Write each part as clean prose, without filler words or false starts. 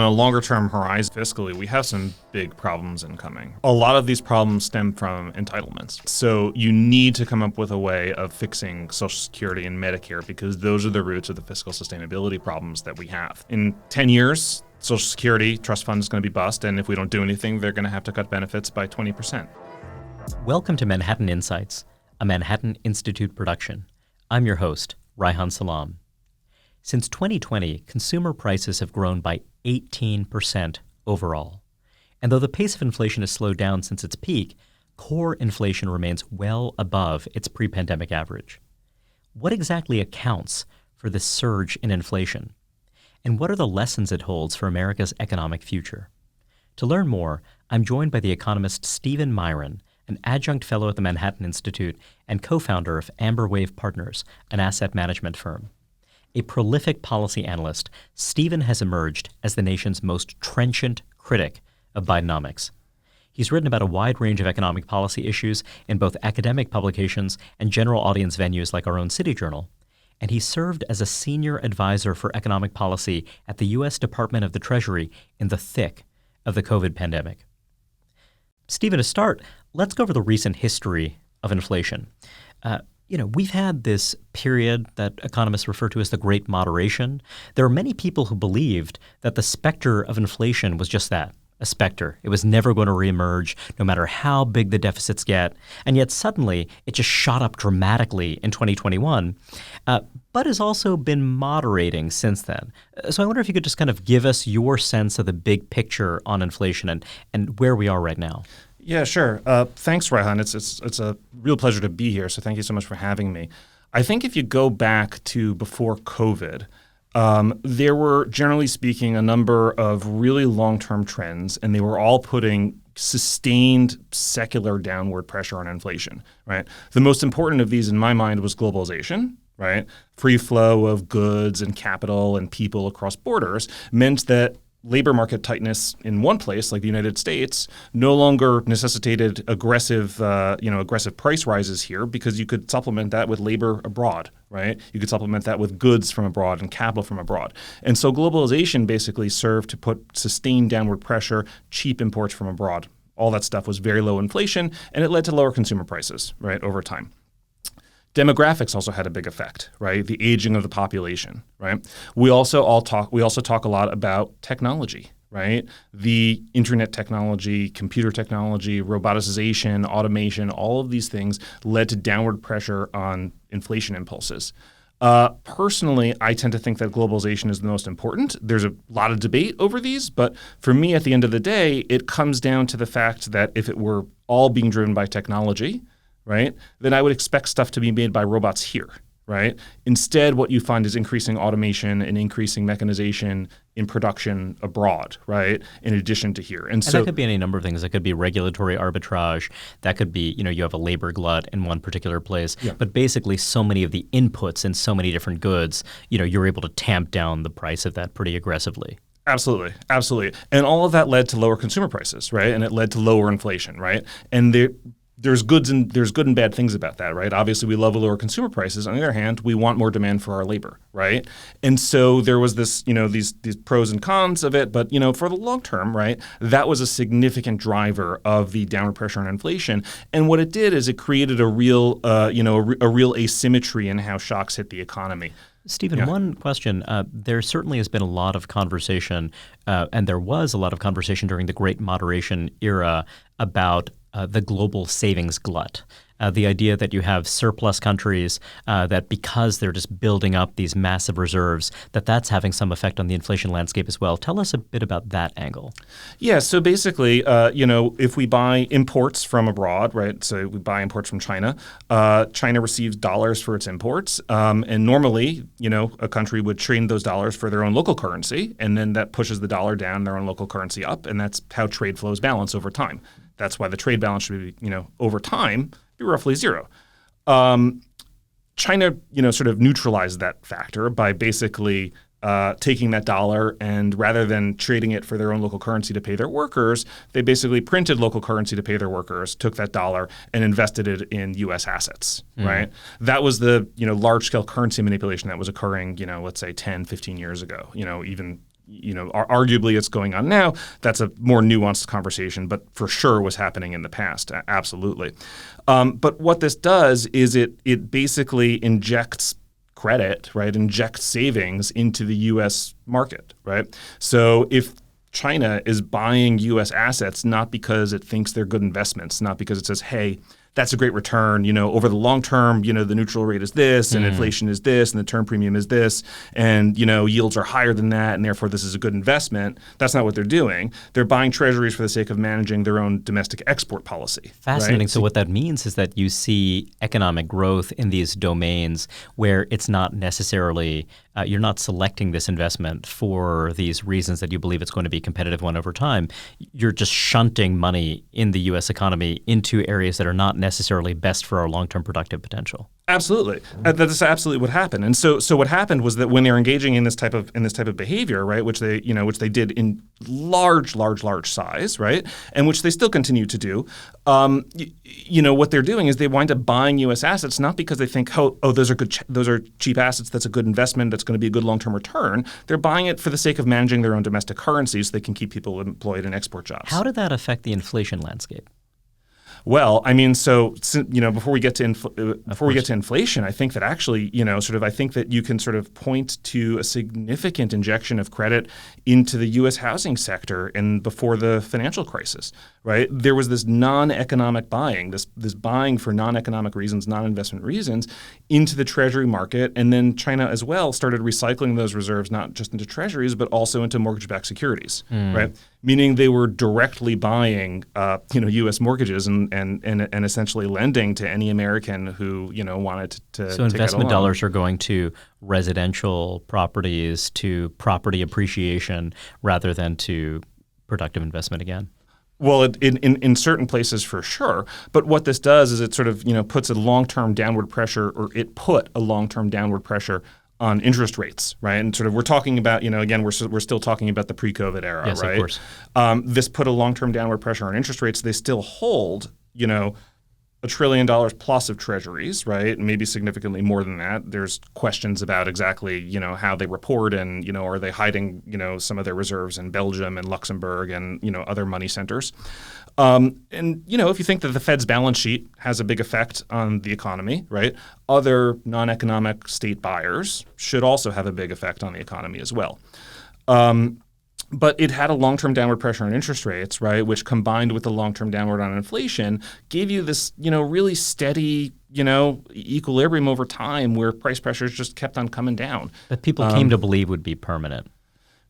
a longer term horizon fiscally, we have some big problems incoming. A lot of these problems stem from entitlements. So you need to come up with a way of fixing Social Security and Medicare because those are the roots of the fiscal sustainability problems that we have. In 10 years, Social Security trust fund is going to be bust, and if we don't do anything, they're going to have to cut benefits by 20%. Welcome to Manhattan Insights, a Manhattan Institute production. I'm your host, Reihan Salam. Since 2020, consumer prices have grown by 18% overall. And though the pace of inflation has slowed down since its peak, core inflation remains well above its pre-pandemic average. What exactly accounts for this surge in inflation? And what are the lessons it holds for America's economic future? To learn more, I'm joined by the economist Stephen Miran, an adjunct fellow at the Manhattan Institute and co-founder of AmberWave Partners, an asset management firm. A prolific policy analyst, Stephen has emerged as the nation's most trenchant critic of Bidenomics. He's written about a wide range of economic policy issues in both academic publications and general audience venues like our own City Journal. And he served as a senior advisor for economic policy at the U.S. Department of the Treasury in the thick of the COVID pandemic. Stephen, to start, let's go over the recent history of inflation. We've had this period that economists refer to as the Great Moderation. There are many people who believed that the specter of inflation was just that, a specter. It was never going to reemerge, no matter how big the deficits get. And yet suddenly, it just shot up dramatically in 2021, but has also been moderating since then. So I wonder if you could just kind of give us your sense of the big picture on inflation and where we are right now. Yeah, sure. Thanks, Reihan. It's a real pleasure to be here, so thank you so much for having me. I think if you go back to before COVID, there were, generally speaking, a number of really long-term trends, and they were all putting sustained secular downward pressure on inflation, right? The most important of these, in my mind, was globalization, right? Free flow of goods and capital and people across borders meant that labor market tightness in one place, like the United States, no longer necessitated aggressive price rises here because you could supplement that with labor abroad, right? You could supplement that with goods from abroad and capital from abroad. And so globalization basically served to put sustained downward pressure, cheap imports from abroad. All that stuff was very low inflation, and it led to lower consumer prices, right, over time. Demographics also had a big effect, right? The aging of the population, right? We also talk a lot about technology, right? The internet technology, computer technology, roboticization, automation, all of these things led to downward pressure on inflation impulses. Personally, I tend to think that globalization is the most important. There's a lot of debate over these, but for me, at the end of the day, it comes down to the fact that if it were all being driven by technology, right, then I would expect stuff to be made by robots here, right? Instead, what you find is increasing automation and increasing mechanization in production abroad, right, in addition to here. And so that could be any number of things. That could be regulatory arbitrage. That could be, you have a labor glut in one particular place. Yeah. But basically, so many of the inputs in so many different goods, you're able to tamp down the price of that pretty aggressively. Absolutely. And all of that led to lower consumer prices, right? And it led to lower inflation, right? And there's good and bad things about that, right? Obviously, we love lower consumer prices. On the other hand, we want more demand for our labor, right? And so there was this, these pros and cons of it. But, for the long term, right, that was a significant driver of the downward pressure on inflation. And what it did is it created a real asymmetry in how shocks hit the economy. Stephen, one question. There certainly has been a lot of conversation, and there was a lot of conversation during the Great Moderation era about the global savings glut. The idea that you have surplus countries that because they're just building up these massive reserves, that's having some effect on the inflation landscape as well. Tell us a bit about that angle. Yeah, so basically, if we buy imports from abroad, right, so we buy imports from China, China receives dollars for its imports. And normally, a country would trade those dollars for their own local currency, and then that pushes the dollar down, their own local currency up, and that's how trade flows balance over time. That's why the trade balance should be, over time, be roughly zero. China, sort of neutralized that factor by basically taking that dollar and rather than trading it for their own local currency to pay their workers, they basically printed local currency to pay their workers, took that dollar and invested it in U.S. assets, right? That was the, large-scale currency manipulation that was occurring, let's say 10, 15 years ago, even arguably it's going on now. That's a more nuanced conversation, but for sure was happening in the past. Absolutely. But what this does is it basically injects credit, right? Injects savings into the U.S. market, right? So if China is buying U.S. assets not because it thinks they're good investments, not because it says, hey, that's a great return. Over the long term, the neutral rate is this, and inflation is this, and the term premium is this, and yields are higher than that, and therefore this is a good investment. That's not what they're doing. They're buying treasuries for the sake of managing their own domestic export policy. Fascinating. Right? So what that means is that you see economic growth in these domains where it's not necessarily you're not selecting this investment for these reasons that you believe it's going to be a competitive one over time. You're just shunting money in the U.S. economy into areas that are not necessarily best for our long-term productive potential. Absolutely, that's absolutely what happened. And so what happened was that when they're engaging in this type of behavior, right, which they did in large size, right, and which they still continue to do, what they're doing is they wind up buying U.S. assets not because they think, oh, those are cheap assets, that's a good investment, that's going to be a good long-term return. They're buying it for the sake of managing their own domestic currency so they can keep people employed in export jobs. How did that affect the inflation landscape? Well, I mean, before we get to inflation, I think that actually, I think that you can sort of point to a significant injection of credit into the U.S. housing sector and before the financial crisis, right? There was this non-economic buying, this buying for non-economic reasons, non-investment reasons into the Treasury market, and then China as well started recycling those reserves not just into Treasuries but also into mortgage-backed securities, right? Meaning they were directly buying, U.S. mortgages and essentially lending to any American who wanted to. So investment dollars are going to residential properties, to property appreciation, rather than to productive investment again. Well, in certain places for sure. But what this does is it sort of puts a long-term downward pressure, or it put a long-term downward pressure on interest rates, right? And sort of we're talking about, again, we're still talking about the pre-COVID era, yes, right? Of course. This put a long-term downward pressure on interest rates. They still hold, $1 trillion plus of treasuries, right? Maybe significantly more than that. There's questions about exactly, how they report and, are they hiding, some of their reserves in Belgium and Luxembourg and, other money centers. And, if you think that the Fed's balance sheet has a big effect on the economy, right, other non-economic state buyers should also have a big effect on the economy as well. But it had a long-term downward pressure on interest rates, right, which combined with the long-term downward on inflation gave you this, really steady, equilibrium over time where price pressures just kept on coming down. That people came to believe would be permanent.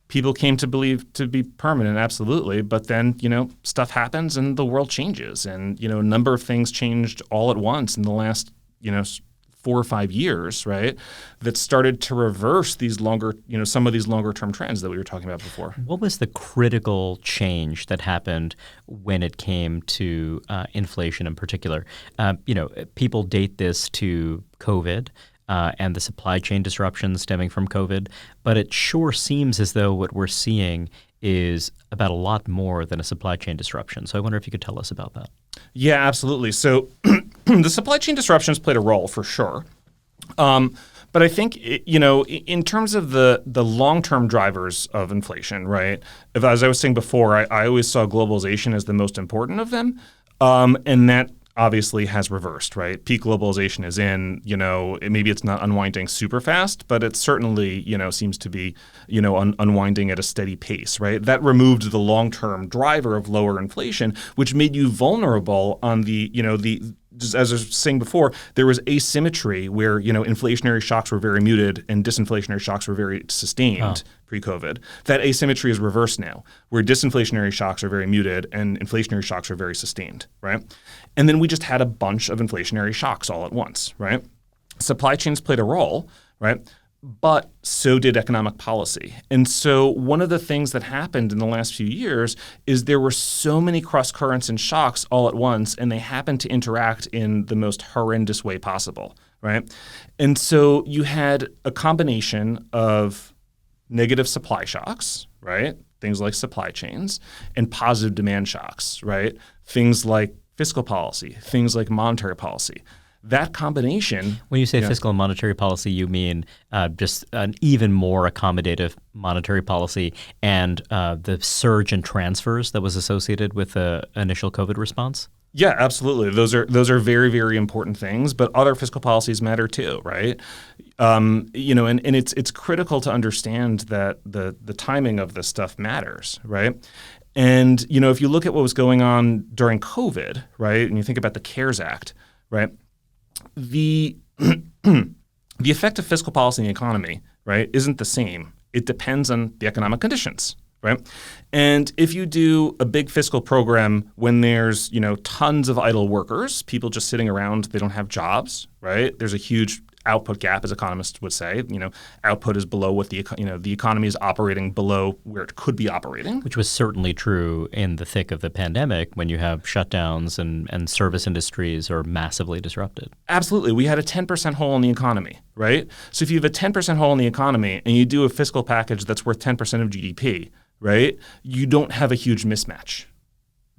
People came to believe to be permanent, absolutely. But then, stuff happens and the world changes. And, a number of things changed all at once in the last, 4 or 5 years, right, that started to reverse these longer, some of these longer term trends that we were talking about before. What was the critical change that happened when it came to inflation in particular? People date this to COVID. And the supply chain disruptions stemming from COVID. But it sure seems as though what we're seeing is about a lot more than a supply chain disruption. So I wonder if you could tell us about that. Yeah, absolutely. So the supply chain disruptions played a role for sure. But I think, in terms of the long-term drivers of inflation, right, as I was saying before, I always saw globalization as the most important of them. And that obviously has reversed, right? Peak globalization is in, maybe it's not unwinding super fast, but it certainly, seems to be, unwinding at a steady pace, right? That removed the long-term driver of lower inflation, which made you vulnerable on the just as I was saying before, there was asymmetry where, inflationary shocks were very muted and disinflationary shocks were very sustained pre-COVID. That asymmetry is reversed now, where disinflationary shocks are very muted and inflationary shocks are very sustained, right? And then we just had a bunch of inflationary shocks all at once, right? Supply chains played a role, right? But so did economic policy. And so one of the things that happened in the last few years is there were so many cross currents and shocks all at once, and they happened to interact in the most horrendous way possible, right? And so you had a combination of negative supply shocks, right? Things like supply chains, and positive demand shocks, right? Things like fiscal policy, things like monetary policy. That combination. When you say fiscal and monetary policy, you mean just an even more accommodative monetary policy and the surge in transfers that was associated with the initial COVID response? Yeah, absolutely. Those are very, very important things, but other fiscal policies matter too, right? And it's critical to understand that the timing of this stuff matters, right? And if you look at what was going on during COVID, right, and you think about the CARES Act, right, the effect of fiscal policy in the economy, right, isn't the same. It depends on the economic conditions. Right. And if you do a big fiscal program when there's, tons of idle workers, people just sitting around, they don't have jobs, right? There's a huge output gap, as economists would say. Output is below what the economy is operating below where it could be operating. Which was certainly true in the thick of the pandemic when you have shutdowns and service industries are massively disrupted. Absolutely. We had a 10% hole in the economy, right? So if you have a 10% hole in the economy and you do a fiscal package that's worth 10% of GDP, right, you don't have a huge mismatch,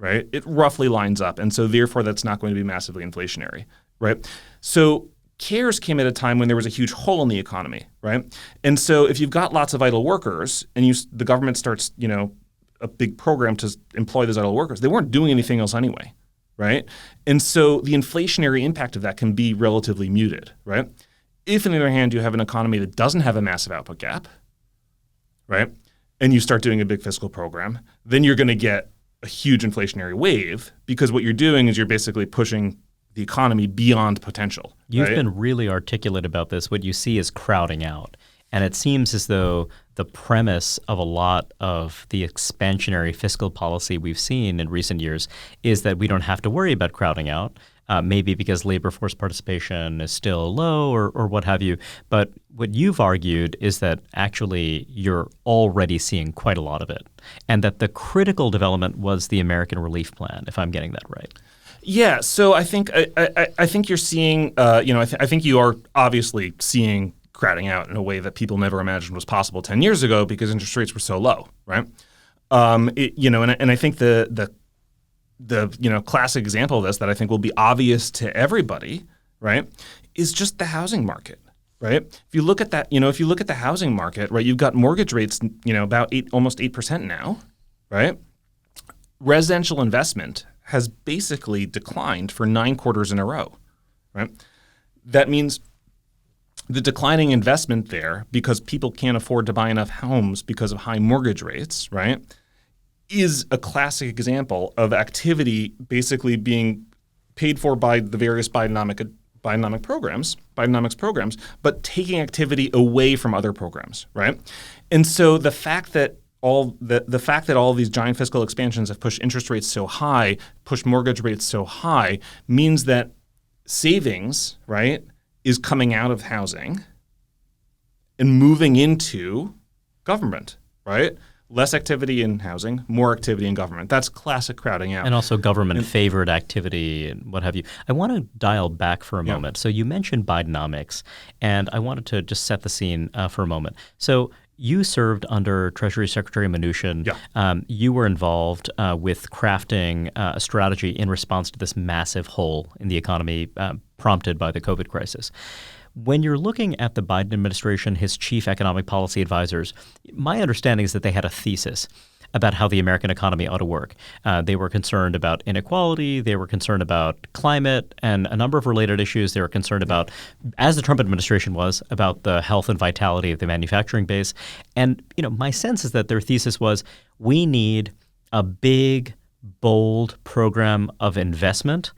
right? It roughly lines up. And so therefore, that's not going to be massively inflationary, right? So CARES came at a time when there was a huge hole in the economy, right? And so if you've got lots of idle workers and the government starts, a big program to employ those idle workers, they weren't doing anything else anyway, right? And so the inflationary impact of that can be relatively muted, right? If, on the other hand, you have an economy that doesn't have a massive output gap, right, and you start doing a big fiscal program, then you're going to get a huge inflationary wave because what you're doing is you're basically pushing the economy beyond potential. You've been really articulate about this. What you see is crowding out. And it seems as though the premise of a lot of the expansionary fiscal policy we've seen in recent years is that we don't have to worry about crowding out. Maybe because labor force participation is still low or what have you. But what you've argued is that actually you're already seeing quite a lot of it, and that the critical development was the American Relief Plan, if I'm getting that right. Yeah. So I think you're seeing, I think you are obviously seeing crowding out in a way that people never imagined was possible 10 years ago because interest rates were so low, right? And I think the classic example of this that I think will be obvious to everybody, right, is just the housing market, right? If you look at that, if you look at the housing market, right, you've got mortgage rates, about almost 8% now, right? Residential investment has basically declined for 9 quarters in a row, right? That means the declining investment there because people can't afford to buy enough homes because of high mortgage rates, right, is a classic example of activity basically being paid for by the various Bidenomics programs, but taking activity away from other programs, right? And so the fact that all these giant fiscal expansions have pushed interest rates so high, pushed mortgage rates so high, means that savings, right, is coming out of housing and moving into government, right? Less activity in housing, more activity in government. That's classic crowding out. And also government-favored activity and what have you. I want to dial back for a moment. So you mentioned Bidenomics, and I wanted to just set the scene for a moment. So you served under Treasury Secretary Mnuchin. Yeah. You were involved with crafting a strategy in response to this massive hole in the economy prompted by the COVID crisis. When you're looking at the Biden administration, his chief economic policy advisors, my understanding is that they had a thesis about how the American economy ought to work. They were concerned about inequality. They were concerned about climate and a number of related issues. They were concerned about, as the Trump administration was, about the health and vitality of the manufacturing base. And my sense is that their thesis was we need a big, bold program of investment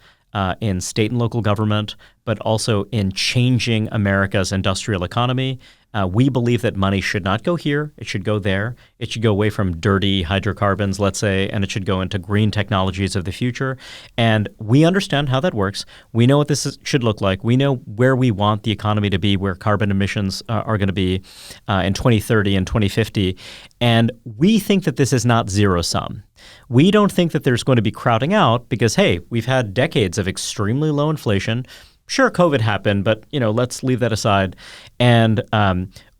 in state and local government, but also in changing America's industrial economy. We believe that money should not go here. It should go there. It should go away from dirty hydrocarbons, let's say, and it should go into green technologies of the future. And we understand how that works. We know what this should look like. We know where we want the economy to be, where carbon emissions are going to be in 2030 and 2050. And we think that this is not zero sum. We don't think that there's going to be crowding out because, hey, we've had decades of extremely low inflation. Sure, COVID happened, but let's leave that aside. And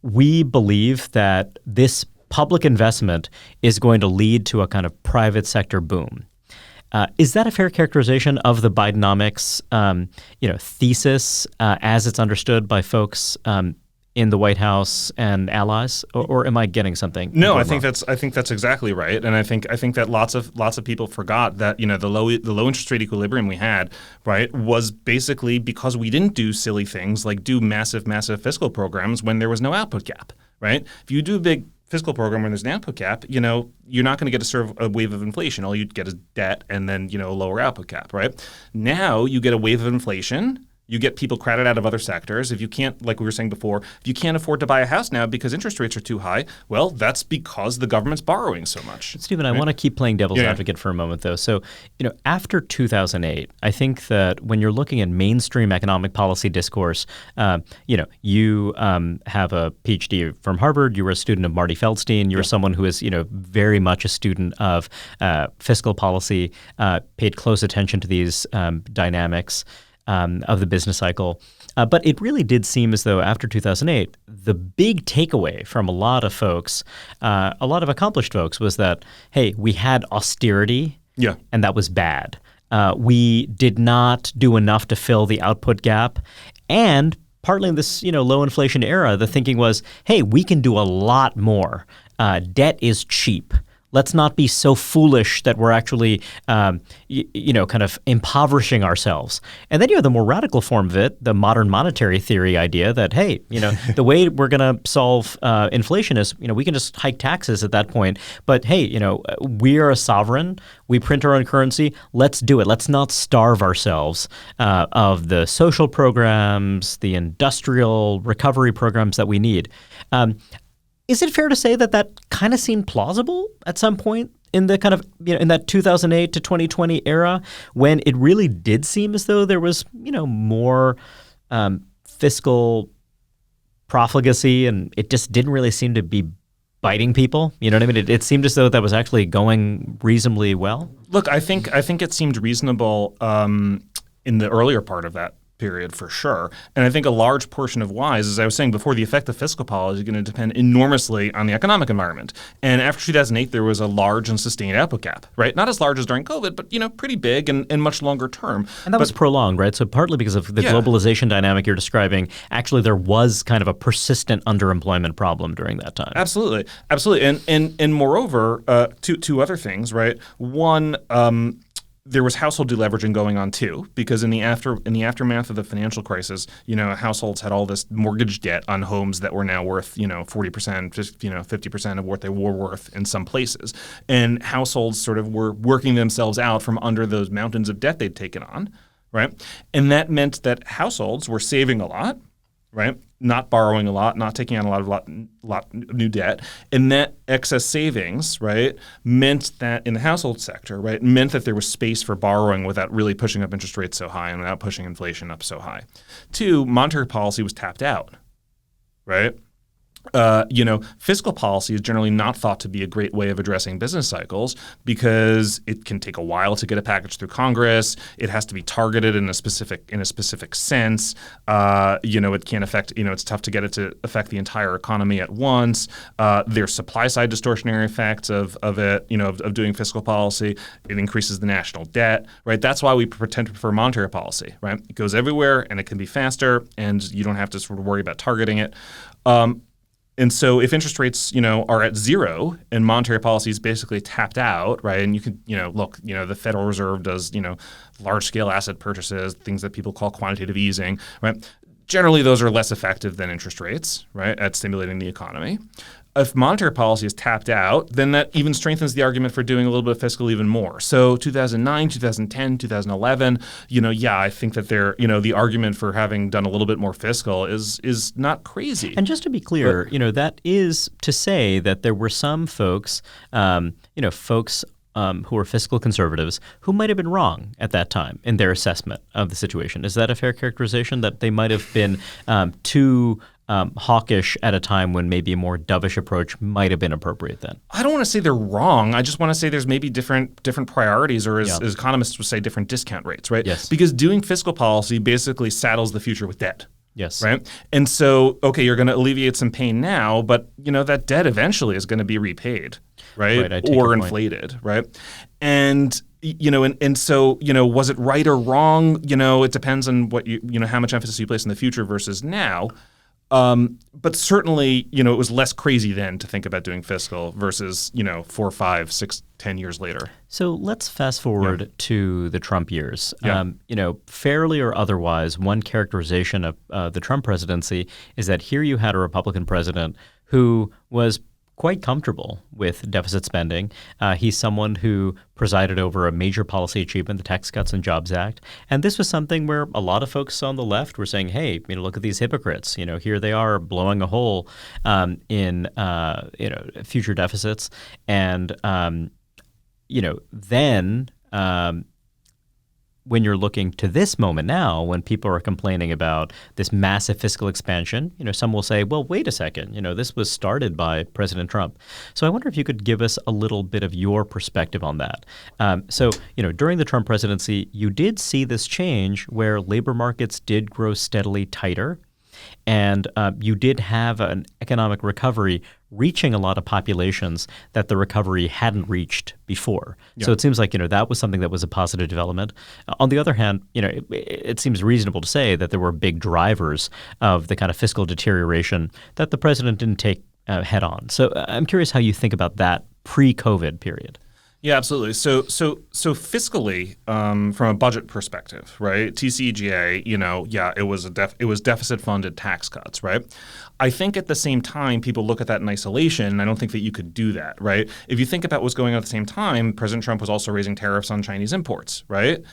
we believe that this public investment is going to lead to a kind of private sector boom. Is that a fair characterization of the Bidenomics thesis as it's understood by folks in the White House and allies, or am I getting something? No, wrong? I think that's exactly right, and I think that lots of people forgot that the low interest rate equilibrium we had, right, was basically because we didn't do silly things like do massive fiscal programs when there was no output gap, right? If you do a big fiscal program when there's an output gap, you're not going to get a wave of inflation. All you get is debt and then a lower output gap, right? Now you get a wave of inflation. You get people crowded out of other sectors. If you can't, like we were saying before, if you can't afford to buy a house now because interest rates are too high, well, that's because the government's borrowing so much. Stephen, right? I want to keep playing devil's advocate for a moment, though. So, after 2008, I think that when you're looking at mainstream economic policy discourse, you have a PhD from Harvard. You were a student of Marty Feldstein. You're someone who is, very much a student of fiscal policy, paid close attention to these dynamics of the business cycle. But it really did seem as though after 2008, the big takeaway from a lot of folks, a lot of accomplished folks, was that, hey, we had austerity and that was bad. We did not do enough to fill the output gap. And partly in this low inflation era, the thinking was, hey, we can do a lot more. Debt is cheap. Let's not be so foolish that we're actually, kind of impoverishing ourselves. And then you have the more radical form of it, the modern monetary theory idea that, hey, the way we're going to solve inflation is, we can just hike taxes at that point. But hey, we are a sovereign. We print our own currency. Let's do it. Let's not starve ourselves of the social programs, the industrial recovery programs that we need. Is it fair to say that kind of seemed plausible at some point in the kind of, in that 2008 to 2020 era when it really did seem as though there was, more fiscal profligacy and it just didn't really seem to be biting people? You know what I mean? It seemed as though that was actually going reasonably well. Look, I think it seemed reasonable in the earlier part of that period for sure. And I think a large portion of why is, as I was saying before, the effect of fiscal policy is going to depend enormously on the economic environment. And after 2008, there was a large and sustained output gap, right? Not as large as during COVID, but pretty big and much longer term. And that was prolonged, right? So partly because of the globalization dynamic you're describing, actually there was kind of a persistent underemployment problem during that time. Absolutely. And moreover, two other things, right? One, there was household deleveraging going on too, because in the aftermath of the financial crisis, households had all this mortgage debt on homes that were now worth 40%, 50% of what they were worth in some places, and households sort of were working themselves out from under those mountains of debt they'd taken on, right? And that meant that households were saving a lot, right? Not borrowing a lot, not taking on a lot new debt, and that excess savings, right, meant that in the household sector, right, meant that there was space for borrowing without really pushing up interest rates so high and without pushing inflation up so high. Two, monetary policy was tapped out, right? Fiscal policy is generally not thought to be a great way of addressing business cycles because it can take a while to get a package through Congress. It has to be targeted in a specific sense. It can't affect. It's tough to get it to affect the entire economy at once. There's supply side distortionary effects of it. Of doing fiscal policy. It increases the national debt. Right. That's why we tend to prefer monetary policy. Right. It goes everywhere and it can be faster, and you don't have to sort of worry about targeting it. And so if interest rates, are at zero and monetary policy is basically tapped out, right? And you can, the Federal Reserve does, large-scale asset purchases, things that people call quantitative easing, right? Generally, those are less effective than interest rates, right, at stimulating the economy. If monetary policy is tapped out, then that even strengthens the argument for doing a little bit of fiscal even more. So 2009, 2010, 2011, I think that the argument for having done a little bit more fiscal is not crazy. And just to be clear, that is to say that there were some folks, who were fiscal conservatives who might have been wrong at that time in their assessment of the situation. Is that a fair characterization, that they might have been too hawkish at a time when maybe a more dovish approach might have been appropriate then? I don't want to say they're wrong. I just want to say there's maybe different priorities, or as economists would say, different discount rates, right? Yes. Because doing fiscal policy basically saddles the future with debt. Yes. Right? And so, okay, you're going to alleviate some pain now, but that debt eventually is going to be repaid. right? Right, I take Or your point. inflated, right? And so was it right or wrong? It depends on what how much emphasis you place in the future versus now. But certainly, it was less crazy then to think about doing fiscal versus 4, 5, 6, 10 years later. So let's fast forward to the Trump years. Yeah. Fairly or otherwise, one characterization of the Trump presidency is that here you had a Republican president who was quite comfortable with deficit spending. He's someone who presided over a major policy achievement, the Tax Cuts and Jobs Act. And this was something where a lot of folks on the left were saying, hey, look at these hypocrites. Here they are blowing a hole in future deficits. And, then when you're looking to this moment now, when people are complaining about this massive fiscal expansion, some will say, well, wait a second, this was started by President Trump. So I wonder if you could give us a little bit of your perspective on that. During the Trump presidency, you did see this change where labor markets did grow steadily tighter. And you did have an economic recovery reaching a lot of populations that the recovery hadn't reached before. Yeah. So it seems like that was something that was a positive development. On the other hand, it seems reasonable to say that there were big drivers of the kind of fiscal deterioration that the president didn't take head on. So I'm curious how you think about that pre-COVID period. Yeah, absolutely. So fiscally, from a budget perspective, right? TCJA, it was deficit funded tax cuts, right? I think at the same time, people look at that in isolation, and I don't think that you could do that, right? If you think about what's going on at the same time, President Trump was also raising tariffs on Chinese imports, right?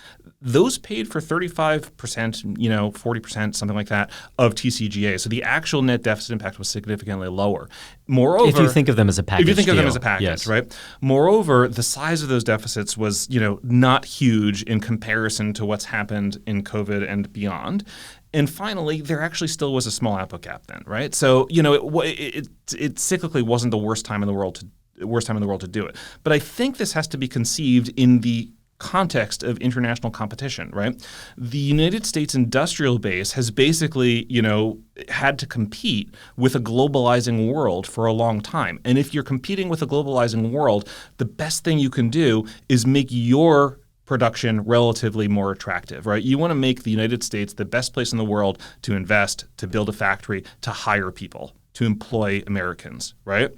Those paid for 35%, 40%, something like that, of TCJA. So the actual net deficit impact was significantly lower. Moreover, if you think of them as a package, yes. Right? Moreover, the size of those deficits was, not huge in comparison to what's happened in COVID and beyond. And finally, there actually still was a small output gap then, right? So, it cyclically wasn't the worst time in the world to do it. But I think this has to be conceived in the context of international competition, right? The United States industrial base has basically, had to compete with a globalizing world for a long time. And if you're competing with a globalizing world, the best thing you can do is make your production relatively more attractive, right? You want to make the United States the best place in the world to invest, to build a factory, to hire people, to employ Americans, right?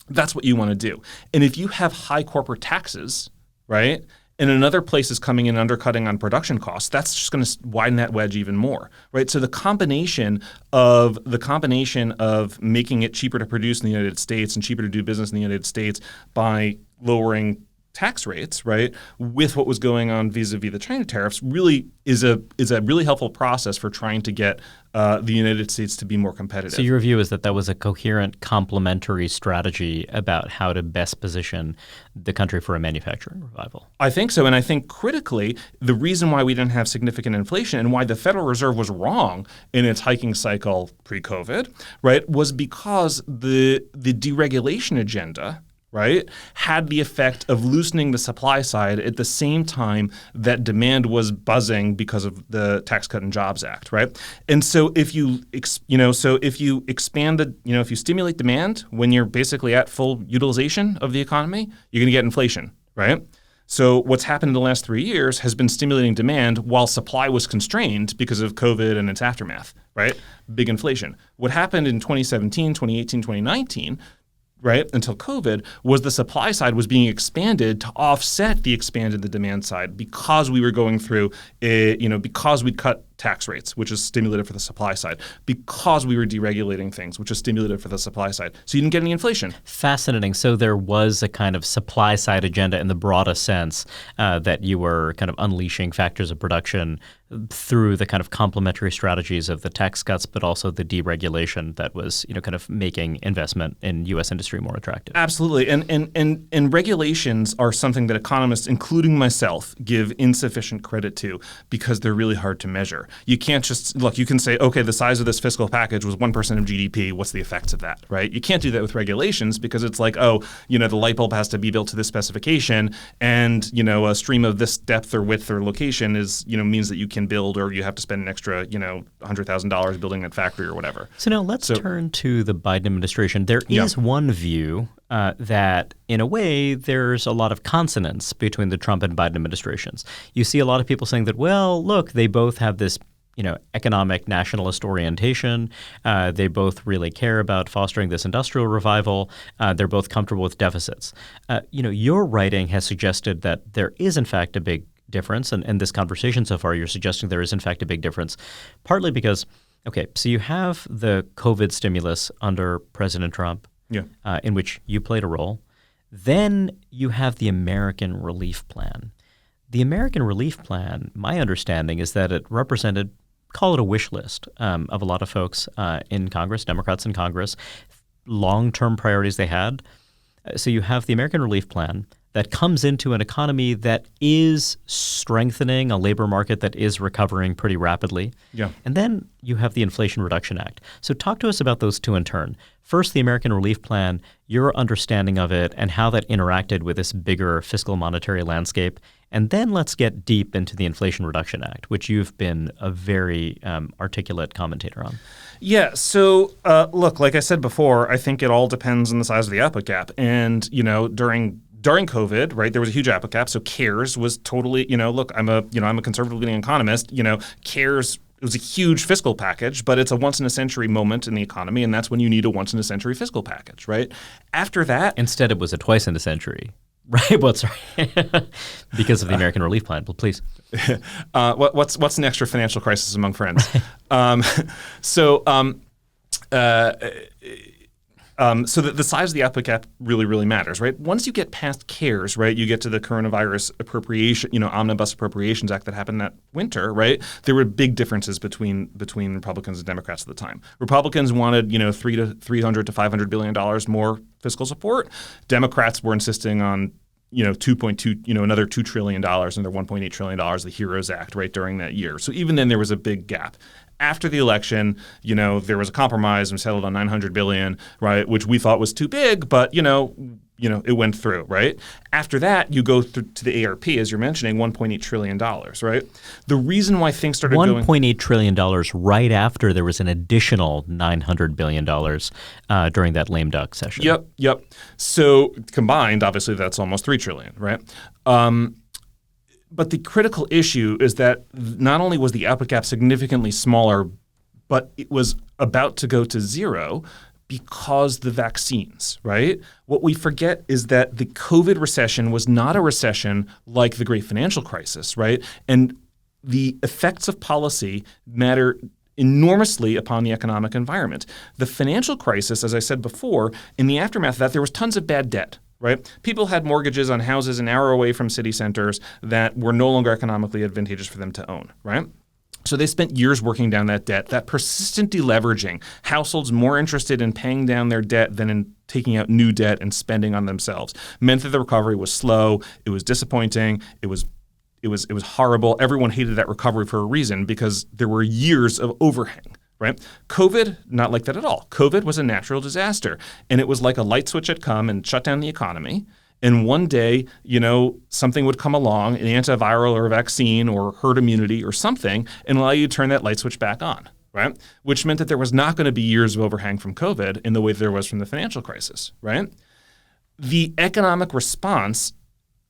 That's what you want to do. And if you have high corporate taxes, right, and another place is coming in undercutting on production costs, that's just going to widen that wedge even more, right? So the combination of making it cheaper to produce in the United States and cheaper to do business in the United States by lowering tax rates, right, with what was going on vis-a-vis the China tariffs, really is a really helpful process for trying to get the United States to be more competitive. So your view is that was a coherent, complementary strategy about how to best position the country for a manufacturing revival? I think so, and I think critically, the reason why we didn't have significant inflation and why the Federal Reserve was wrong in its hiking cycle pre-COVID, right, was because the deregulation agenda, right, had the effect of loosening the supply side at the same time that demand was buzzing because of the Tax Cut and Jobs Act, right? And so if you expand if you stimulate demand when you're basically at full utilization of the economy, you're going to get inflation, right? So what's happened in the last 3 years has been stimulating demand while supply was constrained because of COVID and its aftermath, right? Big inflation. What happened in 2017, 2018, 2019, right, until COVID, was the supply side was being expanded to offset the demand side because we were going through, because we'd cut tax rates, which is stimulative for the supply side, because we were deregulating things, which is stimulative for the supply side. So you didn't get any inflation. Fascinating. So there was a kind of supply side agenda in the broadest sense that you were kind of unleashing factors of production through the kind of complementary strategies of the tax cuts, but also the deregulation that was, kind of making investment in U.S. industry more attractive. Absolutely. And regulations are something that economists, including myself, give insufficient credit to because they're really hard to measure. You can't just look, you can say, okay, the size of this fiscal package was 1% of GDP. What's the effects of that, right? You can't do that with regulations because it's like, the light bulb has to be built to this specification and, a stream of this depth or width or location is, means that you can build or you have to spend an extra, $100,000 building that factory or whatever. So now let's turn to the Biden administration. There is one view that in a way there's a lot of consonance between the Trump and Biden administrations. You see a lot of people saying that, well, look, they both have this economic nationalist orientation. They both really care about fostering this industrial revival. They're both comfortable with deficits. Your writing has suggested that there is, in fact, a big difference. And this conversation so far, you're suggesting there is, in fact, a big difference, partly because, so you have the COVID stimulus under President Trump, in which you played a role. Then you have the American Relief Plan. The American Relief Plan, my understanding is that it represented, call it a wish list of a lot of folks in Congress, Democrats in Congress, long-term priorities they had. So you have the American Relief Plan that comes into an economy that is strengthening, a labor market that is recovering pretty rapidly. Yeah. And then you have the Inflation Reduction Act. So talk to us about those two in turn. First, the American Relief Plan, your understanding of it and how that interacted with this bigger fiscal monetary landscape. And then let's get deep into the Inflation Reduction Act, which you've been a very articulate commentator on. Yeah. So look, like I said before, I think it all depends on the size of the output gap. And, during COVID, right, there was a huge output gap. So CARES was totally, look, I'm a conservative leading economist, CARES, it was a huge fiscal package, but it's a once in a century moment in the economy. And that's when you need a once in a century fiscal package, right? After that. Instead, it was a twice in a century. Right. Well, sorry. Because of the American Relief Plan. Well, please. What's an extra financial crisis among friends? So the size of the output gap really, really matters, right? Once you get past CARES, right, you get to the coronavirus appropriation, Omnibus Appropriations Act that happened that winter, right? There were big differences between Republicans and Democrats at the time. Republicans wanted, $300 to $500 billion more fiscal support. Democrats were insisting on, 2.2, another $2 trillion and their $1.8 trillion, the HEROES Act, right, during that year. So even then there was a big gap. After the election, there was a compromise and settled on $900 billion, right, which we thought was too big, but it went through, right? After that, you go to the ARP, as you're mentioning, $1.8 trillion, right? The reason why things started going $1.8 trillion right after there was an additional $900 billion during that lame duck session. Yep. So combined, obviously, that's almost $3 trillion, right? But the critical issue is that not only was the output gap significantly smaller, but it was about to go to zero because the vaccines, right? What we forget is that the COVID recession was not a recession like the great financial crisis, right? And the effects of policy matter enormously upon the economic environment. The financial crisis, as I said before, in the aftermath of that, there was tons of bad debt. Right? People had mortgages on houses an hour away from city centers that were no longer economically advantageous for them to own, right? So they spent years working down that debt. That persistent deleveraging, households more interested in paying down their debt than in taking out new debt and spending on themselves, meant that the recovery was slow. It was disappointing. It was horrible. Everyone hated that recovery for a reason because there were years of overhang. Right? COVID, not like that at all. COVID was a natural disaster. And it was like a light switch had come and shut down the economy. And one day, something would come along, an antiviral or a vaccine or herd immunity or something, and allow you to turn that light switch back on. Right? Which meant that there was not going to be years of overhang from COVID in the way that there was from the financial crisis. Right? The economic response,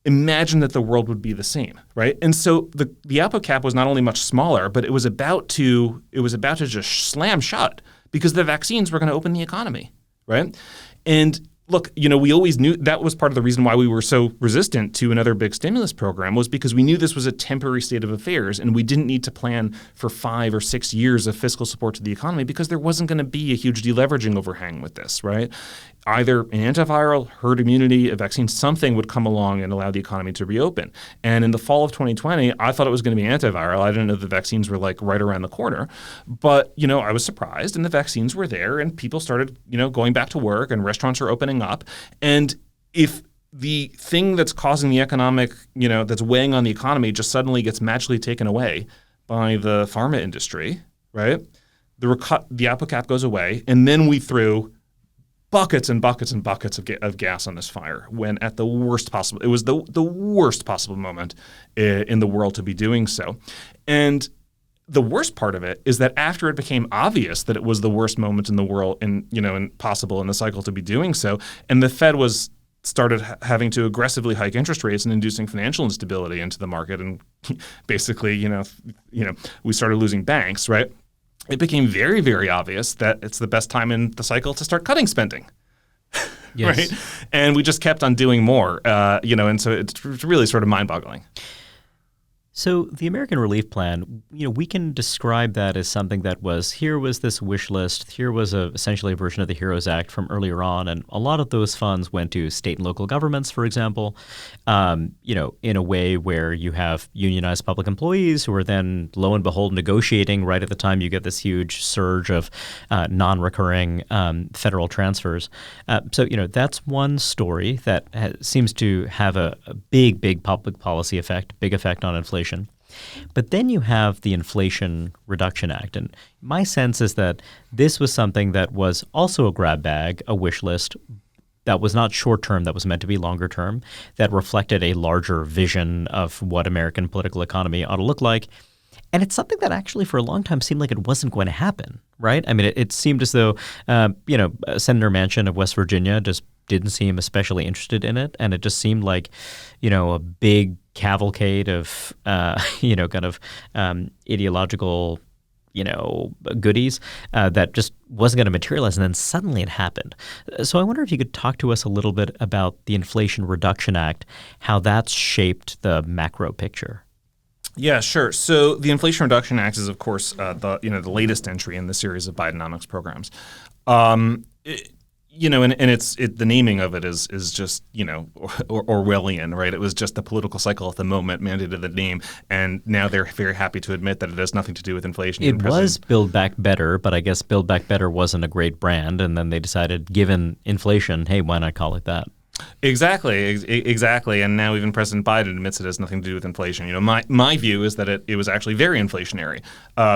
imagine that the world would be the same, right? And so the output cap was not only much smaller, but it was about to just slam shut because the vaccines were going to open the economy, right? And look, we always knew that was part of the reason why we were so resistant to another big stimulus program was because we knew this was a temporary state of affairs and we didn't need to plan for 5 or 6 years of fiscal support to the economy because there wasn't going to be a huge deleveraging overhang with this, right? Either an antiviral, herd immunity, a vaccine, something would come along and allow the economy to reopen. And in the fall of 2020, I thought it was going to be antiviral. I didn't know the vaccines were like right around the corner. But, I was surprised and the vaccines were there and people started, going back to work and restaurants are opening up. And if the thing that's causing the economic, that's weighing on the economy just suddenly gets magically taken away by the pharma industry, right? The output cap goes away and then we threw buckets and buckets and buckets of gas on this fire when at the worst possible, it was the worst possible moment in the world to be doing so. And the worst part of it is that after it became obvious that it was the worst moment in the world and possible in the cycle to be doing so, and the Fed started having to aggressively hike interest rates and inducing financial instability into the market, and basically, we started losing banks, right? It became very, very obvious that it's the best time in the cycle to start cutting spending. Yes. Right? And we just kept on doing more, and so it's really sort of mind-boggling. So the American Relief Plan, we can describe that as something that here was this wish list, here was essentially a version of the HEROES Act from earlier on, and a lot of those funds went to state and local governments, for example, in a way where you have unionized public employees who are then, lo and behold, negotiating right at the time you get this huge surge of non-recurring federal transfers. So that's one story that seems to have a big public policy effect, big effect on inflation. But then you have the Inflation Reduction Act. And my sense is that this was something that was also a grab bag, a wish list, that was not short term, that was meant to be longer term, that reflected a larger vision of what American political economy ought to look like. And it's something that actually for a long time seemed like it wasn't going to happen, right? I mean, it seemed as though, Senator Manchin of West Virginia just didn't seem especially interested in it. And it just seemed like, a big cavalcade of, ideological, goodies that just wasn't going to materialize. And then suddenly it happened. So I wonder if you could talk to us a little bit about the Inflation Reduction Act, how that's shaped the macro picture. Yeah, sure. So the Inflation Reduction Act is, of course, the latest entry in the series of Bidenomics programs. The naming of it is just Orwellian, right? It was just the political cycle at the moment mandated the name, and now they're very happy to admit that it has nothing to do with inflation. It was Build Back Better, but I guess Build Back Better wasn't a great brand, and then they decided, given inflation, hey, why not call it that? Exactly. And now even President Biden admits it has nothing to do with inflation. My view is that it was actually very inflationary,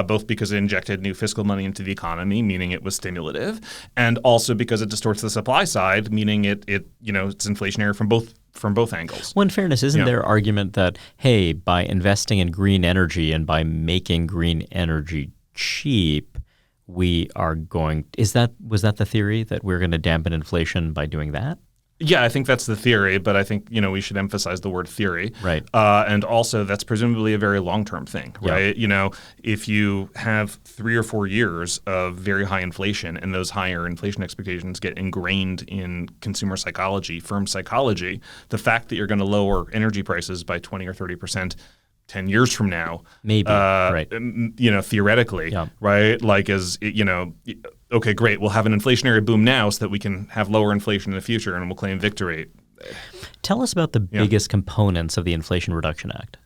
both because it injected new fiscal money into the economy, meaning it was stimulative, and also because it distorts the supply side, meaning it's inflationary from both angles. Well, in fairness, isn't there argument that, hey, by investing in green energy and by making green energy cheap, was that the theory, that we're going to dampen inflation by doing that? Yeah, I think that's the theory, but I think we should emphasize the word theory, right? And also, that's presumably a very long-term thing, right? Yeah. If you have 3 or 4 years of very high inflation, and those higher inflation expectations get ingrained in consumer psychology, firm psychology, the fact that you're going to lower energy prices by 20 or 30% 10 years from now, maybe, right? Theoretically, yeah. Right? Okay, great. We'll have an inflationary boom now so that we can have lower inflation in the future, and we'll claim victory. Tell us about the biggest components of the Inflation Reduction Act.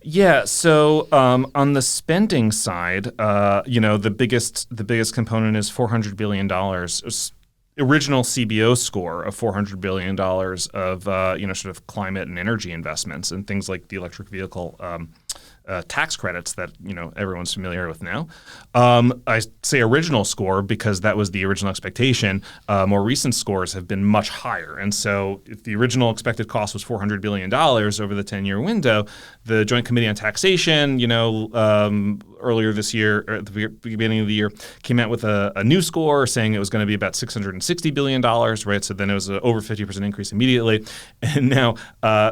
Yeah. So on the spending side, the biggest component is $400 billion. Original CBO score of $400 billion of sort of climate and energy investments and things like the electric vehicle tax credits that everyone's familiar with now. I say original score because that was the original expectation. More recent scores have been much higher, and so if the original expected cost was $400 billion over the 10-year window, the Joint Committee on Taxation, earlier this year, or at the beginning of the year, came out with a new score saying it was going to be about $660 billion, right? So then it was an over 50% increase immediately. And now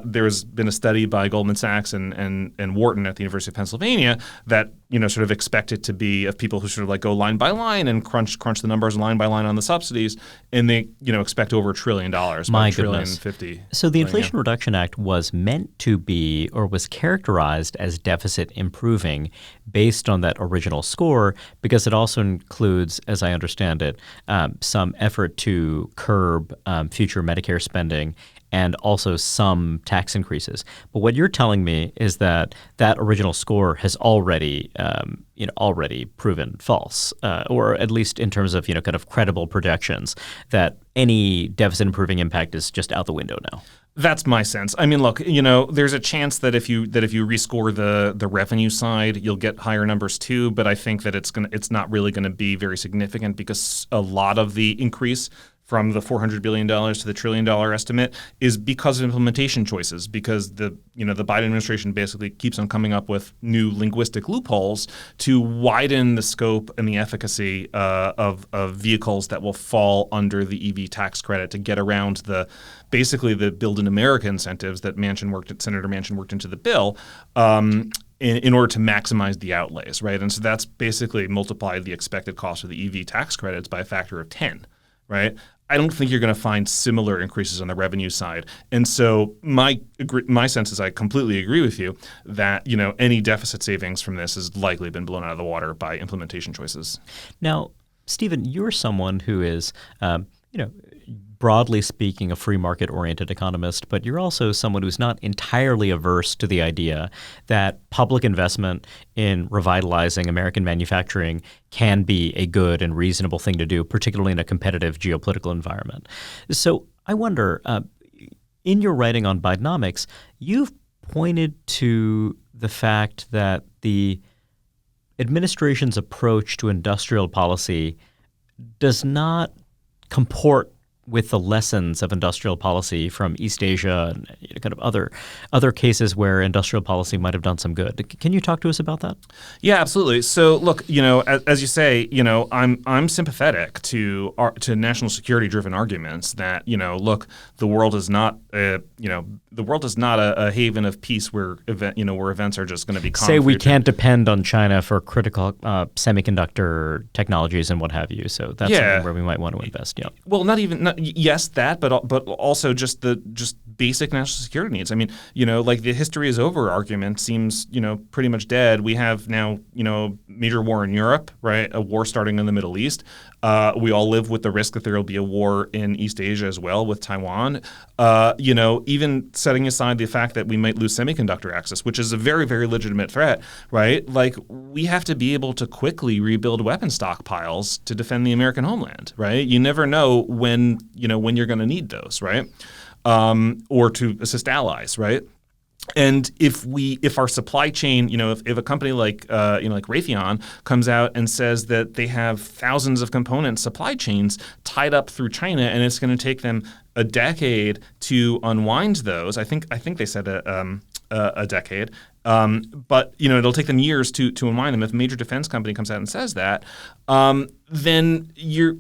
there's been a study by Goldman Sachs and Wharton at the University of Pennsylvania that sort of expect it to be of people who sort of like go line by line and crunch the numbers line by line on the subsidies, and they expect over $1 trillion. My goodness. $1.05 So the Inflation Reduction Act was meant to be, or was characterized as deficit improving based on that original score, because it also includes, as I understand it, some effort to curb future Medicare spending and also some tax increases. But what you're telling me is that original score has already proven false, or at least in terms of kind of credible projections, that any deficit improving impact is just out the window now. That's my sense. I mean, look, there's a chance that if you rescore the revenue side, you'll get higher numbers too. But I think that it's not really going to be very significant because a lot of the increase from the $400 billion to the $1 trillion estimate is because of implementation choices, because the Biden administration basically keeps on coming up with new linguistic loopholes to widen the scope and the efficacy of vehicles that will fall under the EV tax credit to get around basically the Build in America incentives that Senator Manchin worked into the bill. In order to maximize the outlays, right? And so that's basically multiplied the expected cost of the EV tax credits by a factor of 10, right? I don't think you're going to find similar increases on the revenue side. And so my sense is I completely agree with you that, any deficit savings from this has likely been blown out of the water by implementation choices. Now, Stephen, you're someone who is, broadly speaking, a free market-oriented economist, but you're also someone who's not entirely averse to the idea that public investment in revitalizing American manufacturing can be a good and reasonable thing to do, particularly in a competitive geopolitical environment. So I wonder, in your writing on Bidenomics, you've pointed to the fact that the administration's approach to industrial policy does not comport with the lessons of industrial policy from East Asia and kind of other cases where industrial policy might have done some good. Can you talk to us about that? Yeah, absolutely. So look, as you say, I'm sympathetic to national security driven arguments that, look, the world is not a haven of peace where events are just going to be Say we can't depend on China for critical semiconductor technologies and what have you. So that's something where we might want to invest. Yeah. Well, yes, that, but also just basic national security needs. I mean, like the history is over argument seems, pretty much dead. We have now, major war in Europe, right? A war starting in the Middle East. We all live with the risk that there will be a war in East Asia as well with Taiwan. Even setting aside the fact that we might lose semiconductor access, which is a very, very legitimate threat, right? Like we have to be able to quickly rebuild weapon stockpiles to defend the American homeland, right? You never know when you're going to need those, right? Or to assist allies, right? And if our supply chain, if a company like Raytheon comes out and says that they have thousands of component supply chains tied up through China and it's going to take them a decade to unwind those, I think they said a decade, but it'll take them years to unwind them. If a major defense company comes out and says that, then you're